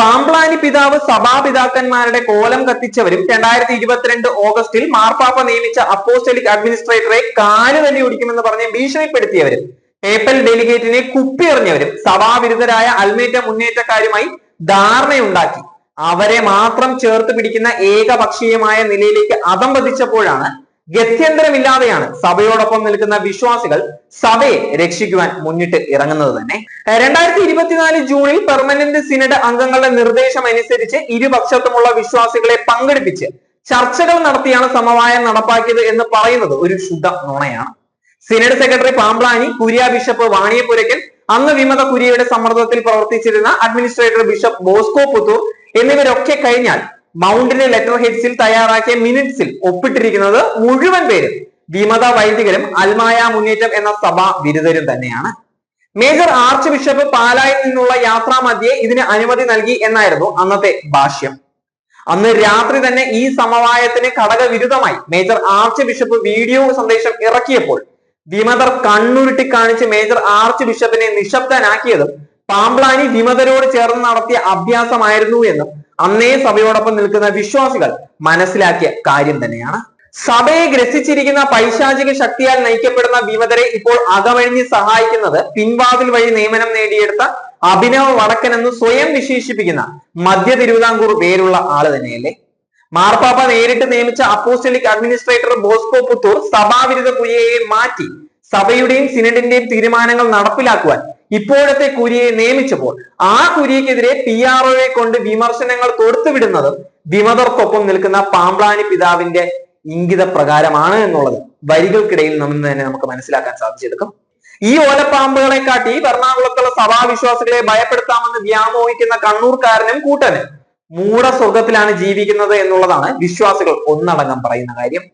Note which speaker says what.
Speaker 1: പാമ്പ്ളാനി പിതാവ് സഭാപിതാക്കന്മാരുടെ കോലം കത്തിച്ചവരും 2022 ഓഗസ്റ്റിൽ മാർപ്പാപ്പ നിയമിച്ച അപ്പോസ്റ്റലിക് അഡ്മിനിസ്ട്രേറ്ററെ കാല് തല്ലി ഒടിക്കുമെന്ന് പറഞ്ഞ് ഭീഷണിപ്പെടുത്തിയവരും പേപ്പൽ ഡെലിഗേറ്റിനെ കുപ്പിയെറിഞ്ഞവരും സഭാവിരുദ്ധരായ അൽമേറ്റ മുന്നേറ്റക്കാരുമായി ധാരണയുണ്ടാക്കി അവരെ മാത്രം ചേർത്ത് പിടിക്കുന്ന ഏകപക്ഷീയമായ നിലയിലേക്ക് അധംപതിച്ചപ്പോഴാണ് ഗത്യന്തരമില്ലാതെയാണ് സഭയോടൊപ്പം നിൽക്കുന്ന വിശ്വാസികൾ സഭയെ രക്ഷിക്കുവാൻ മുന്നിട്ട് ഇറങ്ങുന്നത് തന്നെ. 2024 ജൂണിൽ പെർമനന്റ് സിനഡ് അംഗങ്ങളുടെ നിർദ്ദേശം അനുസരിച്ച് ഇരുപക്ഷത്തുമുള്ള വിശ്വാസികളെ പങ്കെടുപ്പിച്ച് ചർച്ചകൾ നടത്തിയാണ് സമവായം നടപ്പാക്കിയത് എന്ന് പറയുന്നത് ഒരു ശുദ്ധ നുണയാണ്. Synod secretary Pamplany, curia bishop Vaniyapurackal, അന്ന് വിമത കുര്യയുടെ സമ്മർദ്ദത്തിൽ പ്രവർത്തിച്ചിരുന്ന അഡ്മിനിസ്ട്രേറ്റർ ബിഷപ്പ് ബോസ്കോ പുത്തൂർ എന്നിവരൊക്കെ കഴിഞ്ഞാൽ മൗണ്ടിന്റെ ലെറ്റർ ഹെഡ്സിൽ തയ്യാറാക്കിയ മിനിറ്റ്സിൽ ഒപ്പിട്ടിരിക്കുന്നത് മുഴുവൻ പേരും വിമത വൈദികരും അൽമായ മുന്നേറ്റം എന്ന സഭാ വിരുദ്ധരും തന്നെയാണ്. മേജർ ആർച്ച് ബിഷപ്പ് പാലായിൽ നിന്നുള്ള യാത്രാമധ്യേ ഇതിന് അനുമതി നൽകി എന്നായിരുന്നു അന്നത്തെ ഭാഷ്യം. അന്ന് രാത്രി തന്നെ ഈ സമവായത്തിന് ഘടകവിരുദ്ധമായി മേജർ ആർച്ച് ബിഷപ്പ് വീഡിയോ സന്ദേശം ഇറക്കിയപ്പോൾ വിമതർ കണ്ണുരുട്ടി കാണിച്ച് മേജർ ആർച്ച് ബിഷപ്പിനെ നിശബ്ദനാക്കിയതും പാമ്പ്ളാനി വിമതരോട് ചേർന്ന് നടത്തിയ അഭ്യാസമായിരുന്നു എന്നും അന്നേ സഭയോടൊപ്പം നിൽക്കുന്ന വിശ്വാസികൾ മനസ്സിലാക്കിയ കാര്യം തന്നെയാണ്. സഭയെ ഗ്രസിച്ചിരിക്കുന്ന പൈശാചിക ശക്തിയാൽ നയിക്കപ്പെടുന്ന വിമതരെ ഇപ്പോൾ അകമഴിഞ്ഞ് സഹായിക്കുന്നത് പിൻവാതിൽ വഴി നിയമനം നേടിയെടുത്ത അഭിനവ് വടക്കൻ എന്ന് സ്വയം വിശേഷിപ്പിക്കുന്ന മധ്യ തിരുവിതാംകൂർ പേരുള്ള ആള് തന്നെയല്ലേ. മാർപ്പാപ്പ നേരിട്ട് നിയമിച്ച അപ്പോസ്റ്റലിക് അഡ്മിനിസ്ട്രേറ്റർ ബോസ്കോ പുത്തൂർ സഭാവിരുദ്ധ കുര്യയെ മാറ്റി സഭയുടെയും സിനഡിന്റെയും തീരുമാനങ്ങൾ നടപ്പിലാക്കുവാൻ ഇപ്പോഴത്തെ കുര്യയെ നിയമിച്ചപ്പോൾ ആ കുര്യക്കെതിരെ PROയെ കൊണ്ട് വിമർശനങ്ങൾ തൊടുത്തുവിടുന്നതും വിമതർക്കൊപ്പം നിൽക്കുന്ന പാമ്പ്ളാനി പിതാവിന്റെ ഇംഗിത പ്രകാരമാണ് എന്നുള്ളത് വരികൾക്കിടയിൽ നിന്ന് തന്നെ നമുക്ക് മനസ്സിലാക്കാൻ സാധിച്ചെടുക്കും. ഈ ഓലപ്പാമ്പുകളെ കാട്ടി എറണാകുളത്തുള്ള സഭാവിശ്വാസികളെ ഭയപ്പെടുത്താമെന്ന് വ്യാമോഹിക്കുന്ന കണ്ണൂർക്കാരനും കൂട്ടനും മൂഢസ്വർഗത്തിലാണ് ജീവിക്കുന്നത് എന്നുള്ളതാണ് വിശ്വാസികൾ ഒന്നടങ്കം പറയുന്ന കാര്യം.